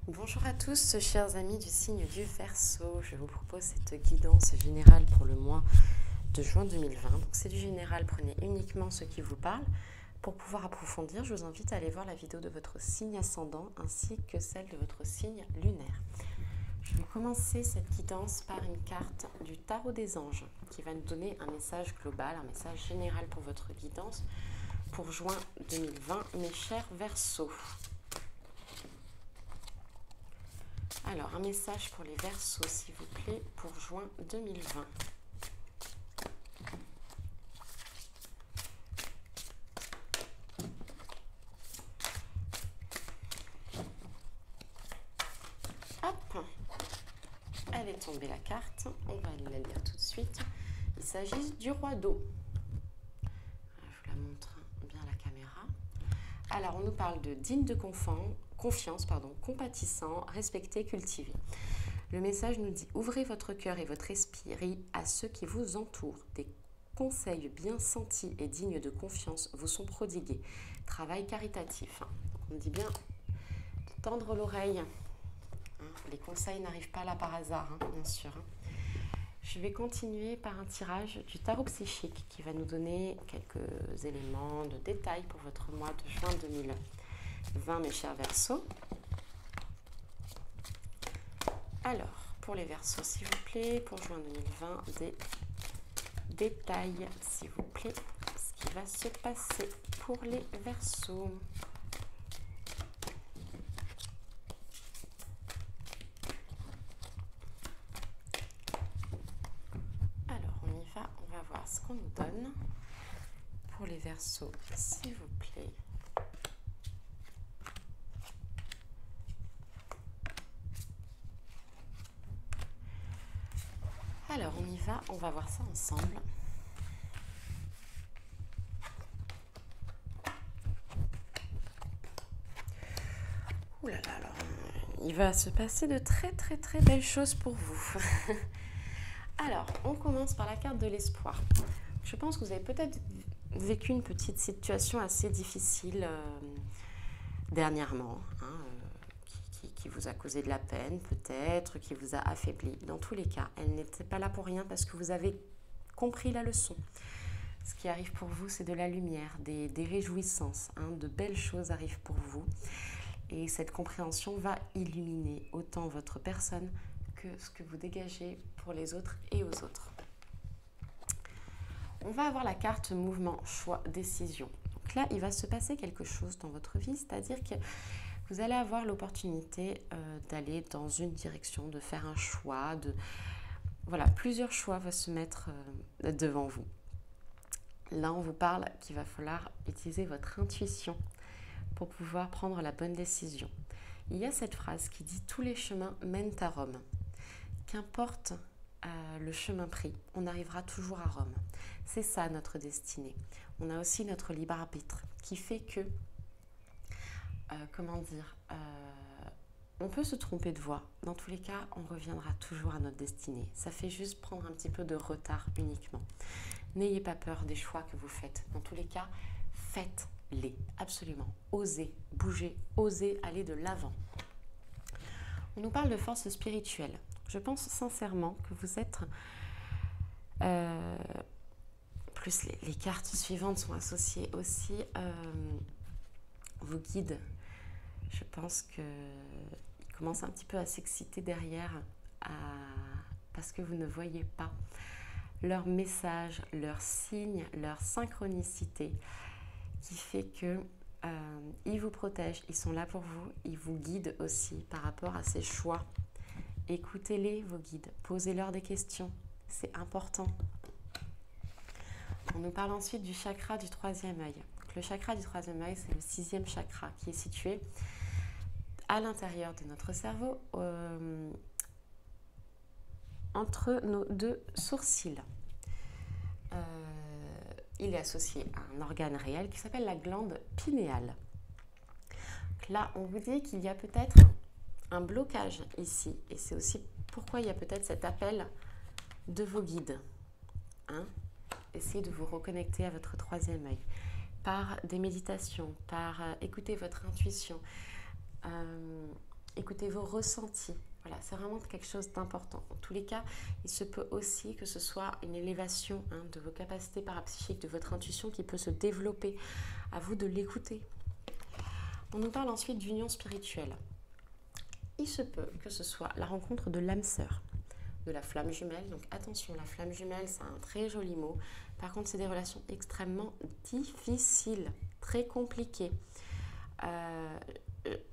Bonjour à tous, chers amis du signe du Verseau. Je vous propose cette guidance générale pour le mois de juin 2020. Donc c'est du général, prenez uniquement ce qui vous parle. Pour pouvoir approfondir, je vous invite à aller voir la vidéo de votre signe ascendant ainsi que celle de votre signe lunaire. Je vais commencer cette guidance par une carte du tarot des anges qui va nous donner un message global, un message général pour votre guidance pour juin 2020, mes chers Verseaux. Alors, un message pour les Verseaux, s'il vous plaît, pour juin 2020. Hop, elle est tombée la carte, on va la lire tout de suite. Il s'agit du roi d'eau. Je vous la montre bien à la caméra. Alors, on nous parle de digne de confiance, compatissant, respecté, cultivé. Le message nous dit « Ouvrez votre cœur et votre esprit à ceux qui vous entourent. Des conseils bien sentis et dignes de confiance vous sont prodigués. Travail caritatif. » On dit bien de tendre l'oreille. Les conseils n'arrivent pas là par hasard, bien sûr. Je vais continuer par un tirage du tarot psychique qui va nous donner quelques éléments de détail pour votre mois de juin 2020, mes chers Verseaux. Alors, pour les Verseaux, s'il vous plaît, pour juin 2020, des détails, s'il vous plaît, ce qui va se passer pour les Verseaux. Alors, on va voir ce qu'on nous donne pour les Verseaux, s'il vous plaît. Alors, on va voir ça ensemble. Ouh là là, alors, il va se passer de très belles choses pour vous. Alors, on commence par la carte de l'espoir. Je pense que vous avez peut-être vécu une petite situation assez difficile dernièrement, qui vous a causé de la peine peut-être, qui vous a affaibli. Dans tous les cas, elle n'était pas là pour rien parce que vous avez compris la leçon. Ce qui arrive pour vous, c'est de la lumière, des réjouissances, de belles choses arrivent pour vous. Et cette compréhension va illuminer autant votre personne que ce que vous dégagez pour les autres et aux autres. On va avoir la carte mouvement, choix, décision. Donc là, il va se passer quelque chose dans votre vie, c'est-à-dire que vous allez avoir l'opportunité d'aller dans une direction, de faire un choix, voilà, plusieurs choix vont se mettre devant vous. Là, on vous parle qu'il va falloir utiliser votre intuition pour pouvoir prendre la bonne décision. Il y a cette phrase qui dit « Tous les chemins mènent à Rome ». Qu'importe le chemin pris, on arrivera toujours à Rome. C'est ça notre destinée. On a aussi notre libre arbitre qui fait que, on peut se tromper de voie. Dans tous les cas, on reviendra toujours à notre destinée. Ça fait juste prendre un petit peu de retard uniquement. N'ayez pas peur des choix que vous faites. Dans tous les cas, faites-les, absolument. Osez bouger, osez aller de l'avant. On nous parle de force spirituelle. Je pense sincèrement que vous êtes... plus les cartes suivantes sont associées aussi vos guides. Je pense qu'ils commencent un petit peu à s'exciter derrière parce que vous ne voyez pas leur message, leur signe, leur synchronicité qui fait que ils vous protègent, ils sont là pour vous, ils vous guident aussi par rapport à ces choix. Écoutez-les, vos guides, posez-leur des questions, c'est important. On nous parle ensuite du chakra du troisième œil. Le chakra du troisième œil, c'est le 6e chakra qui est situé à l'intérieur de notre cerveau, entre nos deux sourcils. Il est associé à un organe réel qui s'appelle la glande pinéale. Donc là, on vous dit qu'il y a peut-être un blocage ici. Et c'est aussi pourquoi il y a peut-être cet appel de vos guides. Essayez de vous reconnecter à votre troisième œil. par des méditations, par écouter votre intuition, écoutez vos ressentis. Voilà, c'est vraiment quelque chose d'important. En tous les cas, il se peut aussi que ce soit une élévation de vos capacités parapsychiques, de votre intuition qui peut se développer. À vous de l'écouter. On nous parle ensuite d'union spirituelle. Il se peut que ce soit la rencontre de l'âme sœur, de la flamme jumelle. Donc attention, la flamme jumelle, c'est un très joli mot. Par contre, c'est des relations extrêmement difficiles, très compliquées.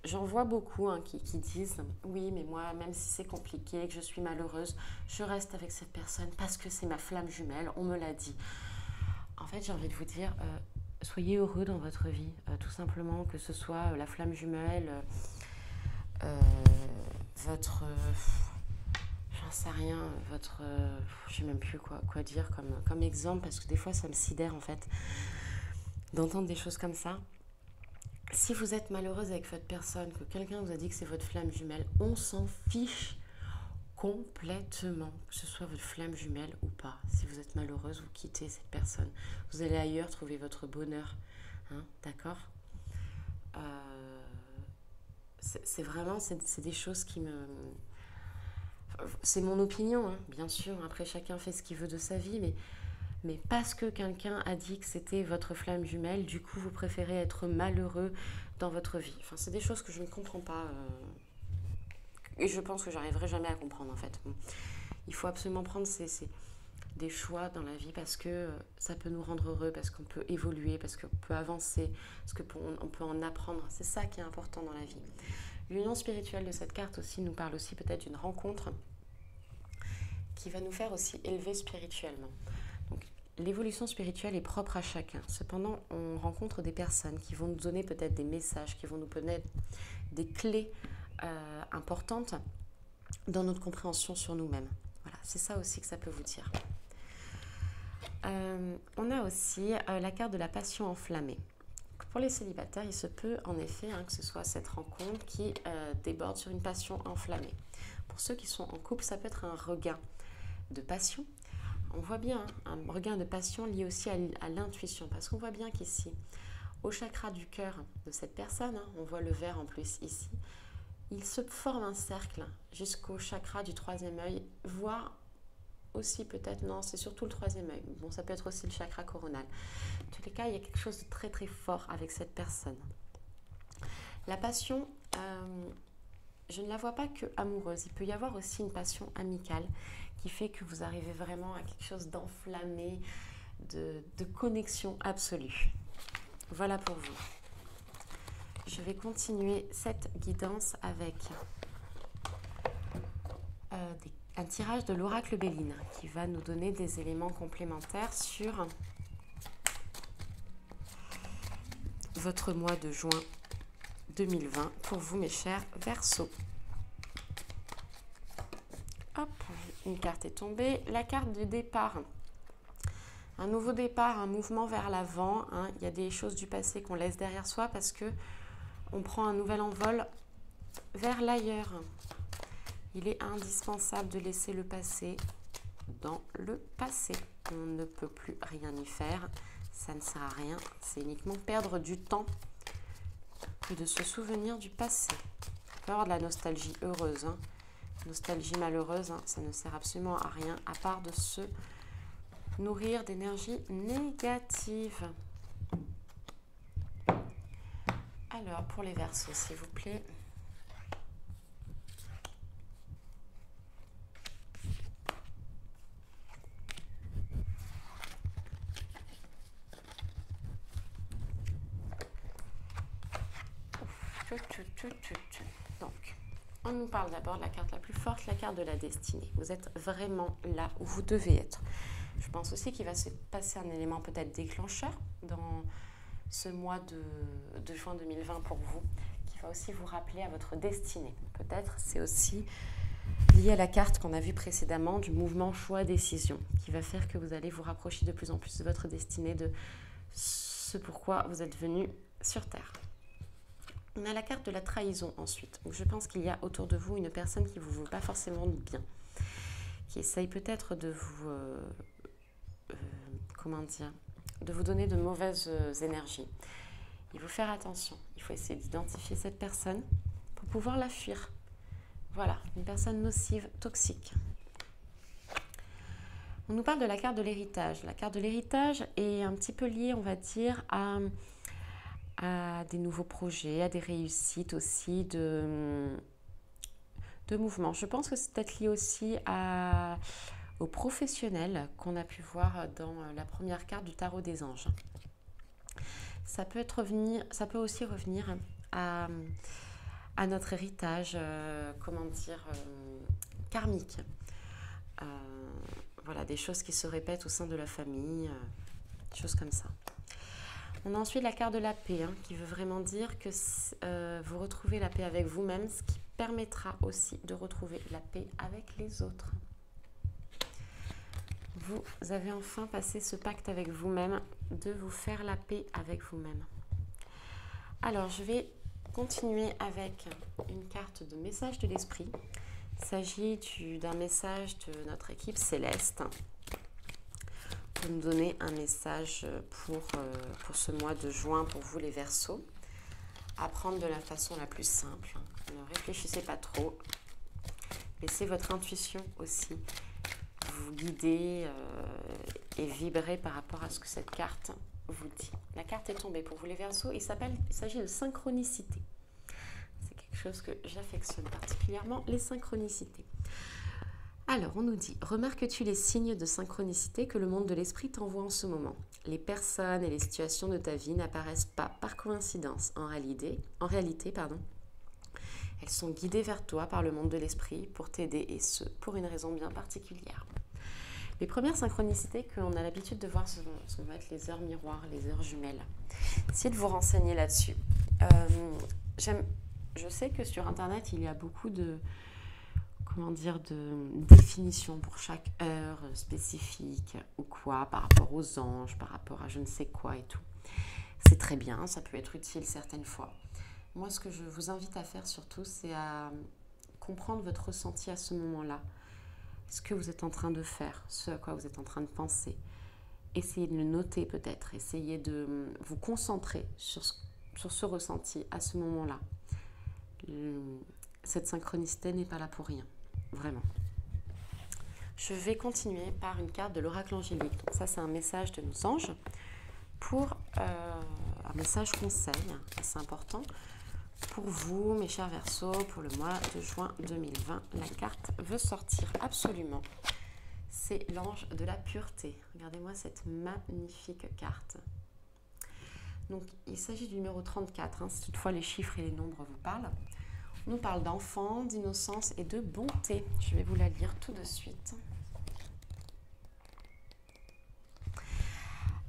J'en vois beaucoup qui disent « Oui, mais moi, même si c'est compliqué, que je suis malheureuse, je reste avec cette personne parce que c'est ma flamme jumelle, on me l'a dit. » En fait, j'ai envie de vous dire, soyez heureux dans votre vie, tout simplement, que ce soit la flamme jumelle, votre... j'en sais rien, votre... je sais même plus quoi dire comme exemple, parce que des fois, ça me sidère, en fait, d'entendre des choses comme ça. Si vous êtes malheureuse avec votre personne, que quelqu'un vous a dit que c'est votre flamme jumelle, on s'en fiche complètement, que ce soit votre flamme jumelle ou pas. Si vous êtes malheureuse, vous quittez cette personne. Vous allez ailleurs trouver votre bonheur. D'accord ? C'est vraiment, c'est des choses qui me... C'est mon opinion, bien sûr. Après, chacun fait ce qu'il veut de sa vie, mais parce que quelqu'un a dit que c'était votre flamme jumelle, du coup, vous préférez être malheureux dans votre vie. Enfin, c'est des choses que je ne comprends pas. Et je pense que j'arriverai jamais à comprendre, en fait. Il faut absolument prendre des choix dans la vie parce que ça peut nous rendre heureux, parce qu'on peut évoluer, parce qu'on peut avancer, parce qu'on peut en apprendre. C'est ça qui est important dans la vie. L'union spirituelle de cette carte aussi nous parle aussi peut-être d'une rencontre qui va nous faire aussi élever spirituellement. Donc, l'évolution spirituelle est propre à chacun. Cependant, on rencontre des personnes qui vont nous donner peut-être des messages, qui vont nous donner des clés importantes dans notre compréhension sur nous-mêmes. Voilà, c'est ça aussi que ça peut vous dire. On a aussi la carte de la passion enflammée. Pour les célibataires, il se peut en effet que ce soit cette rencontre qui déborde sur une passion enflammée. Pour ceux qui sont en couple, ça peut être un regain de passion. On voit bien un regain de passion lié aussi à l'intuition, parce qu'on voit bien qu'ici, au chakra du cœur de cette personne, on voit le vert en plus ici, il se forme un cercle jusqu'au chakra du troisième œil, voire aussi peut-être, non, c'est surtout le troisième œil. Bon, ça peut être aussi le chakra coronal. En tous les cas, il y a quelque chose de très très fort avec cette personne. La passion, je ne la vois pas que amoureuse. Il peut y avoir aussi une passion amicale qui fait que vous arrivez vraiment à quelque chose d'enflammé, de connexion absolue. Voilà pour vous. Je vais continuer cette guidance avec un tirage de l'oracle Béline qui va nous donner des éléments complémentaires sur votre mois de juin 2020 pour vous, mes chers Verseaux. Hop, une carte est tombée. La carte du départ. Un nouveau départ, un mouvement vers l'avant. Il y a des choses du passé qu'on laisse derrière soi parce que on prend un nouvel envol vers l'ailleurs. Il est indispensable de laisser le passé dans le passé. On ne peut plus rien y faire. Ça ne sert à rien. C'est uniquement perdre du temps que de se souvenir du passé. On peut avoir de la nostalgie heureuse. Nostalgie malheureuse, ça ne sert absolument à rien à part de se nourrir d'énergie négative. Alors, pour les Verseaux, s'il vous plaît. Donc, on nous parle d'abord de la carte la plus forte, la carte de la destinée. Vous êtes vraiment là où vous devez être. Je pense aussi qu'il va se passer un élément peut-être déclencheur dans ce mois de juin 2020 pour vous, qui va aussi vous rappeler à votre destinée. Peut-être c'est aussi lié à la carte qu'on a vue précédemment du mouvement choix-décision, qui va faire que vous allez vous rapprocher de plus en plus de votre destinée, de ce pourquoi vous êtes venu sur Terre. On a la carte de la trahison ensuite. Donc, je pense qu'il y a autour de vous une personne qui ne vous veut pas forcément de bien, qui essaye peut-être de vous, de vous donner de mauvaises énergies. Il faut faire attention. Il faut essayer d'identifier cette personne pour pouvoir la fuir. Voilà, une personne nocive, toxique. On nous parle de la carte de l'héritage. La carte de l'héritage est un petit peu liée, on va dire, à des nouveaux projets, à des réussites aussi de mouvements. Je pense que c'est peut-être lié aussi aux professionnels qu'on a pu voir dans la première carte du tarot des anges. Ça peut aussi revenir à notre héritage, karmique. Voilà, des choses qui se répètent au sein de la famille, des choses comme ça. On a ensuite la carte de la paix, qui veut vraiment dire que vous retrouvez la paix avec vous-même, ce qui permettra aussi de retrouver la paix avec les autres. Vous avez enfin passé ce pacte avec vous-même, de vous faire la paix avec vous-même. Alors, je vais continuer avec une carte de message de l'esprit. Il s'agit d'un message de notre équipe céleste pour nous donner un message pour ce mois de juin pour vous les Verseaux. À prendre de la façon la plus simple. Ne réfléchissez pas trop. Laissez votre intuition aussi vous guider et vibrer par rapport à ce que cette carte vous dit. La carte est tombée pour vous les Verseaux. Il s'agit de synchronicité. C'est quelque chose que j'affectionne particulièrement, les synchronicités. Alors, on nous dit, remarques-tu les signes de synchronicité que le monde de l'esprit t'envoie en ce moment? Les personnes et les situations de ta vie n'apparaissent pas par coïncidence. En réalité, elles sont guidées vers toi par le monde de l'esprit pour t'aider, et ce, pour une raison bien particulière. Les premières synchronicités qu'on a l'habitude de voir sont être les heures miroirs, les heures jumelles. Essayez de vous renseigner là-dessus. Je sais que sur Internet, il y a beaucoup de définitions pour chaque heure spécifique ou quoi, par rapport aux anges, par rapport à je ne sais quoi et tout. C'est très bien, ça peut être utile certaines fois. Moi, ce que je vous invite à faire surtout, c'est à comprendre votre ressenti à ce moment-là. Ce que vous êtes en train de faire, ce à quoi vous êtes en train de penser. Essayez de le noter peut-être, essayez de vous concentrer sur ce ressenti à ce moment-là. Cette synchronicité n'est pas là pour rien, vraiment. Je vais continuer par une carte de l'oracle angélique. Donc ça, c'est un message de nos anges pour un message conseil, assez important. Pour vous, mes chers Verseaux, pour le mois de juin 2020, la carte veut sortir absolument. C'est l'ange de la pureté. Regardez-moi cette magnifique carte. Donc, il s'agit du numéro 34, si toutefois les chiffres et les nombres vous parlent. On nous parle d'enfants, d'innocence et de bonté. Je vais vous la lire tout de suite.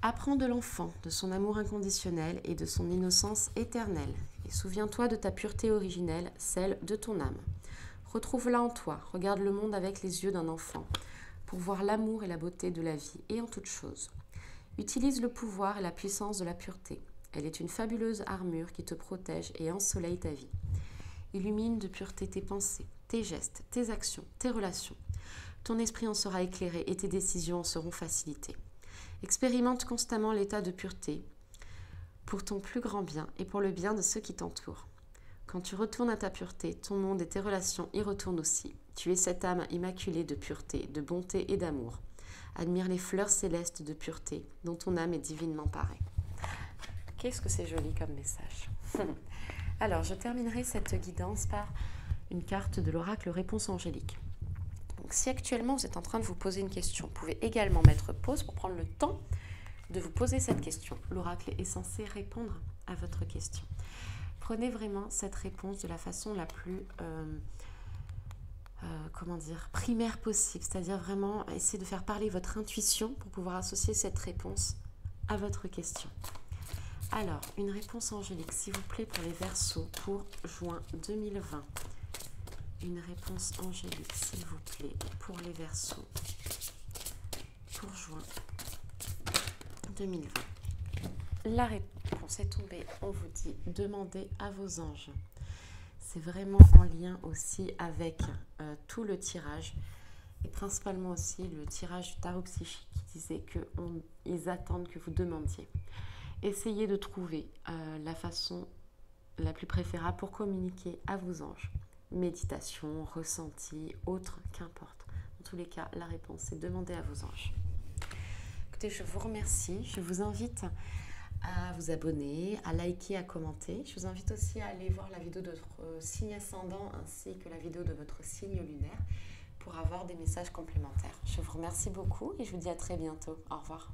Apprends de l'enfant, de son amour inconditionnel et de son innocence éternelle. Et souviens-toi de ta pureté originelle, celle de ton âme. Retrouve-la en toi, regarde le monde avec les yeux d'un enfant, pour voir l'amour et la beauté de la vie et en toute chose. Utilise le pouvoir et la puissance de la pureté. Elle est une fabuleuse armure qui te protège et ensoleille ta vie. Illumine de pureté tes pensées, tes gestes, tes actions, tes relations. Ton esprit en sera éclairé et tes décisions en seront facilitées. Expérimente constamment l'état de pureté pour ton plus grand bien et pour le bien de ceux qui t'entourent. Quand tu retournes à ta pureté, ton monde et tes relations y retournent aussi. Tu es cette âme immaculée de pureté, de bonté et d'amour. Admire les fleurs célestes de pureté dont ton âme est divinement parée. Qu'est-ce que c'est joli comme message. Alors, je terminerai cette guidance par une carte de l'oracle Réponse angélique. Donc, si actuellement vous êtes en train de vous poser une question, vous pouvez également mettre pause pour prendre le temps de vous poser cette question. L'oracle est censé répondre à votre question. Prenez vraiment cette réponse de la façon la plus primaire possible, c'est-à-dire vraiment essayer de faire parler votre intuition pour pouvoir associer cette réponse à votre question. Alors, une réponse angélique, s'il vous plaît, pour les Verseaux pour juin 2020. Une réponse angélique, s'il vous plaît, pour les Verseaux pour juin 2020. La réponse est tombée, on vous dit, demandez à vos anges. C'est vraiment en lien aussi avec tout le tirage et principalement aussi le tirage du tarot psychique qui disait qu'ils attendent que vous demandiez. Essayez de trouver la façon la plus préférable pour communiquer à vos anges. méditation, ressenti, autre, qu'importe. En tous les cas, la réponse, c'est demander à vos anges. Écoutez, je vous remercie. Je vous invite à vous abonner, à liker, à commenter. Je vous invite aussi à aller voir la vidéo de votre signe ascendant ainsi que la vidéo de votre signe lunaire pour avoir des messages complémentaires. Je vous remercie beaucoup et je vous dis à très bientôt. Au revoir.